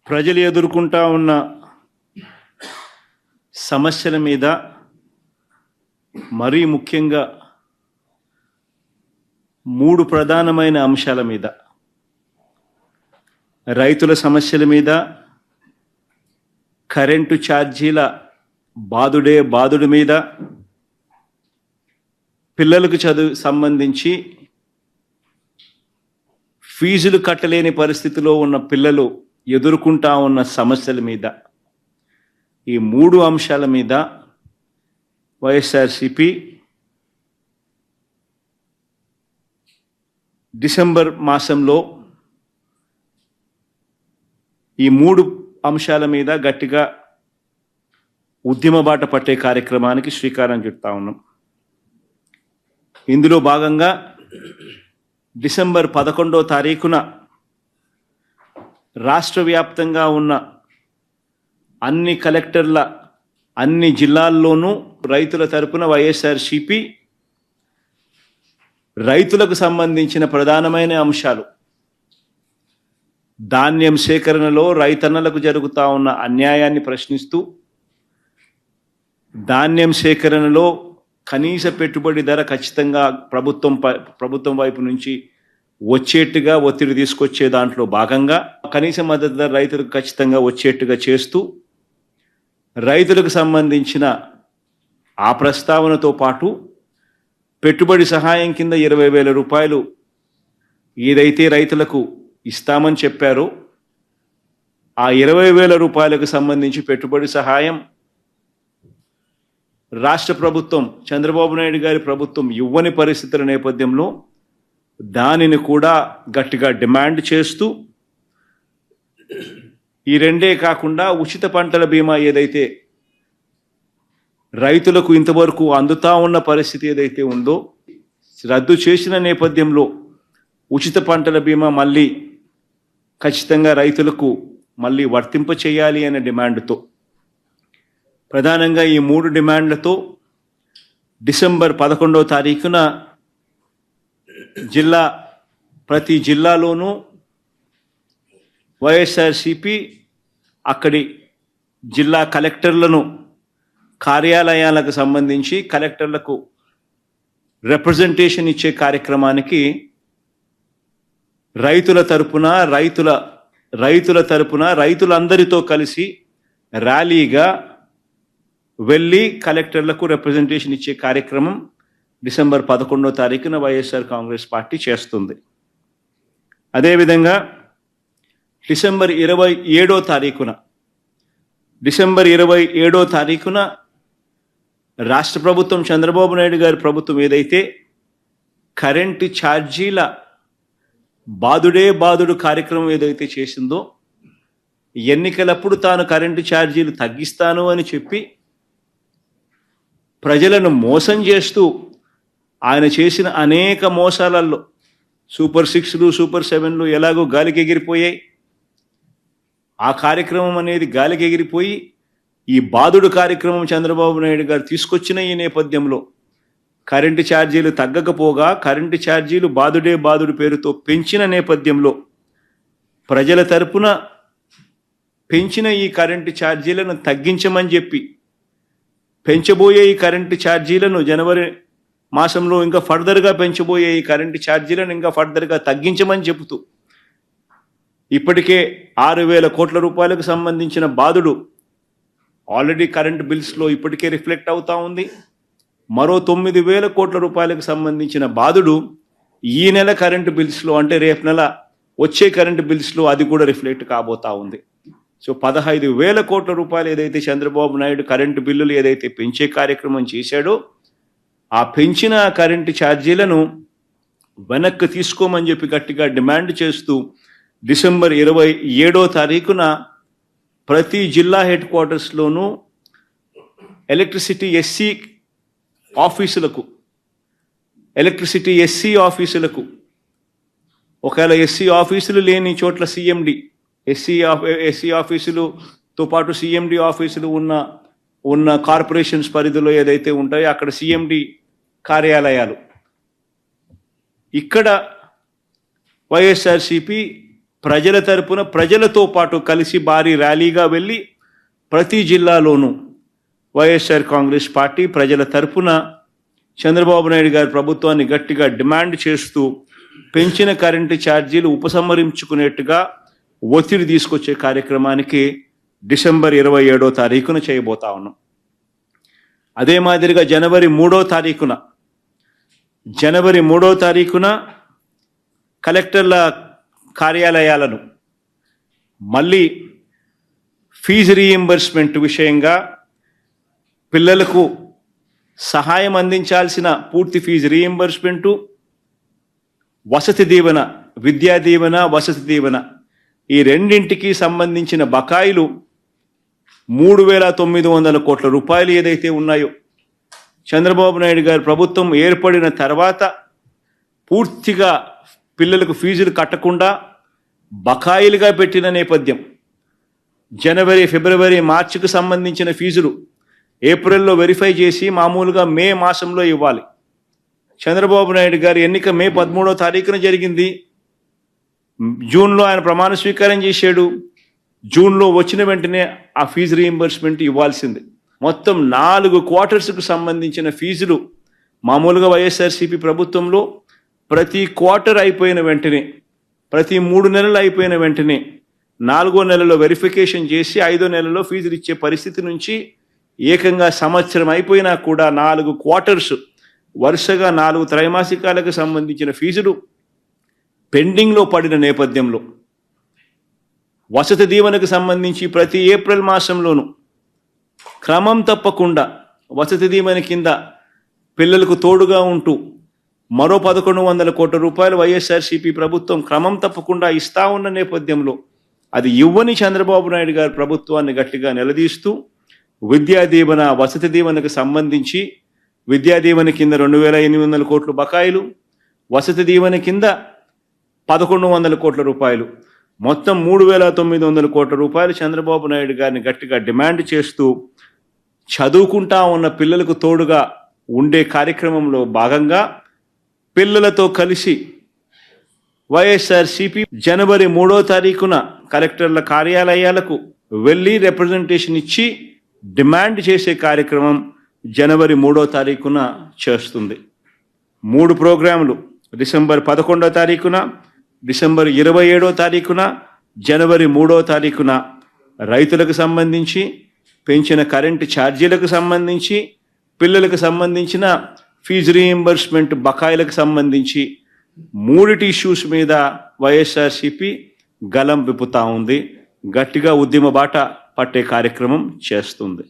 ప్రజలు ఎదుర్కొంటా ఉన్న సమస్యల మీద, మరీ ముఖ్యంగా 3 ప్రధానమైన అంశాల మీద, రైతుల సమస్యల మీద, కరెంటు ఛార్జీల బాదుడు మీద, పిల్లలకు చదువు సంబంధించి ఫీజులు కట్టలేని పరిస్థితిలో ఉన్న పిల్లలు ఎదుర్కొంటా ఉన్న సమస్యల మీద, ఈ 3 అంశాల మీద వైఎస్ఆర్సీపీ డిసెంబర్ మాసంలో ఈ 3 అంశాల మీద గట్టిగా ఉద్యమ బాట పట్టే కార్యక్రమానికి శ్రీకారం చుడతా ఉన్నాం. ఇందులో భాగంగా డిసెంబర్ 11వ తారీఖున రాష్ట్ర వ్యాప్తంగా ఉన్న అన్ని కలెక్టర్ల అన్ని జిల్లాల్లోనూ రైతుల తరపున వైఎస్ఆర్సీపీ రైతులకు సంబంధించిన ప్రధానమైన అంశాలు, ధాన్యం సేకరణలో రైతన్నలకు జరుగుతూ ఉన్న అన్యాయాన్ని ప్రశ్నిస్తూ, ధాన్యం సేకరణలో కనీస పెట్టుబడి ధర ఖచ్చితంగా ప్రభుత్వం వైపు నుంచి వచ్చేట్టుగా ఒత్తిడి తీసుకొచ్చే దాంట్లో భాగంగా కనీస మద్దతు ధర రైతులకు ఖచ్చితంగా వచ్చేట్టుగా చేస్తూ, రైతులకు సంబంధించిన ఆ ప్రస్తావనతో పాటు పెట్టుబడి సహాయం కింద 20,000 రూపాయలు ఏదైతే రైతులకు ఇస్తామని చెప్పారో ఆ 20,000 రూపాయలకు సంబంధించి పెట్టుబడి సహాయం రాష్ట్ర ప్రభుత్వం, చంద్రబాబు నాయుడు గారి ప్రభుత్వం ఇవ్వని పరిస్థితుల నేపథ్యంలో దానిని కూడా గట్టిగా డిమాండ్ చేస్తూ, ఈ రెండే కాకుండా ఉచిత పంటల బీమా ఏదైతే రైతులకు ఇంతవరకు అందుతా ఉన్న పరిస్థితి ఏదైతే ఉందో రద్దు చేసిన నేపథ్యంలో ఉచిత పంటల బీమా మళ్ళీ ఖచ్చితంగా రైతులకు మళ్ళీ వర్తింప చేయాలి అనే డిమాండ్తో, ప్రధానంగా ఈ 3 డిమాండ్లతో డిసెంబర్ 11వ తారీఖున ప్రతి జిల్లాలోనూ వైఎస్ఆర్సీపీ అక్కడి జిల్లా కలెక్టర్లను కార్యాలయాలకు సంబంధించి కలెక్టర్లకు రిప్రజెంటేషన్ ఇచ్చే కార్యక్రమానికి రైతులందరితో కలిసి ర్యాలీగా వెళ్ళి కలెక్టర్లకు రిప్రజెంటేషన్ ఇచ్చే కార్యక్రమం డిసెంబర్ 11వ తారీఖున వైఎస్ఆర్ కాంగ్రెస్ పార్టీ చేస్తుంది. అదేవిధంగా డిసెంబర్ 27వ తారీఖున రాష్ట్ర ప్రభుత్వం, చంద్రబాబు నాయుడు గారి ప్రభుత్వం ఏదైతే కరెంటు ఛార్జీల బాదుడు కార్యక్రమం ఏదైతే చేసిందో, ఎన్నికలప్పుడు తాను కరెంటు ఛార్జీలు తగ్గిస్తాను అని చెప్పి ప్రజలను మోసం చేస్తూ ఆయన చేసిన అనేక మోసాలలో సూపర్ 6లు, సూపర్ 7లు ఎలాగో గాలికి ఎగిరిపోయాయి. ఆ కార్యక్రమం అనేది గాలికి ఎగిరిపోయి ఈ బాదుడు కార్యక్రమం చంద్రబాబు నాయుడు గారు తీసుకొచ్చిన ఈ నేపథ్యంలో కరెంటు ఛార్జీలు తగ్గకపోగా కరెంటు ఛార్జీలు బాదుడు పేరుతో పెంచిన నేపథ్యంలో ప్రజల తరపున పెంచిన ఈ కరెంటు ఛార్జీలను తగ్గించమని చెప్పి, పెంచబోయే ఈ కరెంటు ఛార్జీలను జనవరి మాసంలో ఇంకా ఫర్దర్గా పెంచబోయే ఈ కరెంటు ఛార్జీలను ఇంకా ఫర్దర్గా తగ్గించమని చెబుతూ ఇప్పటికే 6,000 కోట్ల రూపాయలకు సంబంధించిన బాదుడు ఆల్రెడీ కరెంటు బిల్స్లో ఇప్పటికే రిఫ్లెక్ట్ అవుతా ఉంది. మరో 9,000 కోట్ల రూపాయలకు సంబంధించిన బాదుడు ఈ నెల కరెంటు బిల్స్లో, అంటే రేపు నెల వచ్చే కరెంటు బిల్స్లో అది కూడా రిఫ్లెక్ట్ కాబోతా ఉంది. సో 15,000 కోట్ల రూపాయలు ఏదైతే చంద్రబాబు నాయుడు కరెంటు బిల్లులు ఏదైతే పెంచే కార్యక్రమం చేశాడో ఆ పెంచిన కరెంటు ఛార్జీలను వెనక్కి తీసుకోమని చెప్పి గట్టిగా డిమాండ్ చేస్తూ డిసెంబర్ 27వ తారీఖున ప్రతి జిల్లా హెడ్ క్వార్టర్స్లోనూ ఎలక్ట్రిసిటీ ఎస్సీ ఆఫీసులకు ఒకవేళ ఎస్సీ ఆఫీసులు లేని చోట్ల సిఎండి, ఎస్సీ ఆఫీసులతో పాటు సిఎండి ఆఫీసులు ఉన్న కార్పొరేషన్స్ పరిధిలో ఏదైతే ఉంటాయో అక్కడ సిఎండి కార్యాలయాలు, ఇక్కడ వైఎస్ఆర్సీపీ ప్రజల తరపున ప్రజలతో పాటు కలిసి భారీ ర్యాలీగా వెళ్ళి ప్రతి జిల్లాలోనూ వైఎస్ఆర్ కాంగ్రెస్ పార్టీ ప్రజల తరపున చంద్రబాబు నాయుడు గారి ప్రభుత్వాన్ని గట్టిగా డిమాండ్ చేస్తూ పెంచిన కరెంటు ఛార్జీలు ఉపసంహరించుకునేట్టుగా ఒత్తిడి తీసుకొచ్చే కార్యక్రమానికి డిసెంబర్ 27వ తారీఖున చేయబోతా ఉన్నాం. అదే మాదిరిగా జనవరి 3వ తారీఖున కలెక్టర్ల కార్యాలయాలను మళ్ళీ ఫీజు రీయింబర్స్మెంట్ విషయంగా పిల్లలకు సహాయం అందించాల్సిన పూర్తి ఫీజు రీయింబర్స్మెంటు, వసతి దీవెన, విద్యా దీవెన, వసతి దీవెన ఈ రెండింటికి సంబంధించిన బకాయిలు 3,900 కోట్ల రూపాయలు ఏదైతే ఉన్నాయో చంద్రబాబు నాయుడు గారి ప్రభుత్వం ఏర్పడిన తర్వాత పూర్తిగా పిల్లలకు ఫీజులు కట్టకుండా బకాయిలుగా పెట్టిన నేపథ్యం. జనవరి, ఫిబ్రవరి, మార్చికి సంబంధించిన ఫీజులు ఏప్రిల్లో వెరిఫై చేసి మామూలుగా మే మాసంలో ఇవ్వాలి. చంద్రబాబు నాయుడు గారి ఎన్నిక మే 13వ తారీఖున జరిగింది. జూన్లో ఆయన ప్రమాణ స్వీకారం చేశాడు. జూన్లో వచ్చిన వెంటనే ఆ ఫీజు రీయింబర్స్మెంట్ ఇవ్వాల్సింది. మొత్తం 4 క్వార్టర్స్కు సంబంధించిన ఫీజులు మామూలుగా వైఎస్ఆర్సీపీ ప్రభుత్వంలో ప్రతి క్వార్టర్ అయిపోయిన వెంటనే, ప్రతి 3 నెలలు అయిపోయిన వెంటనే 4వ నెలలో వెరిఫికేషన్ చేసి 5వ నెలలో ఫీజులు ఇచ్చే పరిస్థితి నుంచి ఏకంగా సంవత్సరం అయిపోయినా కూడా 4 క్వార్టర్స్ వరుసగా 4 త్రైమాసికాలకు సంబంధించిన ఫీజులు పెండింగ్లో పడిన నేపథ్యంలో వసతి దీవెనకు సంబంధించి ప్రతి ఏప్రిల్ మాసంలోనూ క్రమం తప్పకుండా వసతి దీవెన కింద పిల్లలకు తోడుగా ఉంటూ మరో 1,100 కోట్ల రూపాయలు వైఎస్ఆర్సీపీ ప్రభుత్వం క్రమం తప్పకుండా ఇస్తా ఉన్న నేపథ్యంలో అది ఇవ్వని చంద్రబాబు నాయుడు గారి ప్రభుత్వాన్ని గట్టిగా నిలదీస్తూ విద్యా దీవెన, వసతి దీవెనకు సంబంధించి విద్యా దీవెన కింద 2,800 కోట్ల బకాయిలు, వసతి దీవెన కింద 1,100 కోట్ల రూపాయలు, మొత్తం 3,900 కోట్ల రూపాయలు చంద్రబాబు నాయుడు గారిని గట్టిగా డిమాండ్ చేస్తూ చదువుకుంటా ఉన్న పిల్లలకు తోడుగా ఉండే కార్యక్రమంలో భాగంగా పిల్లలతో కలిసి వైఎస్ఆర్సీపీ జనవరి 3వ తారీఖున కలెక్టర్ల కార్యాలయాలకు వెళ్ళి రిప్రజెంటేషన్ ఇచ్చి డిమాండ్ చేసే కార్యక్రమం జనవరి 3వ తారీఖున చేస్తుంది. 3 ప్రోగ్రాములు డిసెంబర్ 11వ తారీఖున, డిసెంబర్ 27వ తారీఖున, జనవరి 3వ తారీఖున రైతులకు సంబంధించి, పెంచిన కరెంటు ఛార్జీలకు సంబంధించి, పిల్లలకు సంబంధించిన ఫీజు రీయింబర్స్మెంట్ బకాయిలకు సంబంధించి 3 ఇష్యూస్ మీద వైఎస్ఆర్సీపీ గలం విప్పుతా ఉంది. గట్టిగా ఉద్యమ బాట పట్టే కార్యక్రమం చేస్తుంది.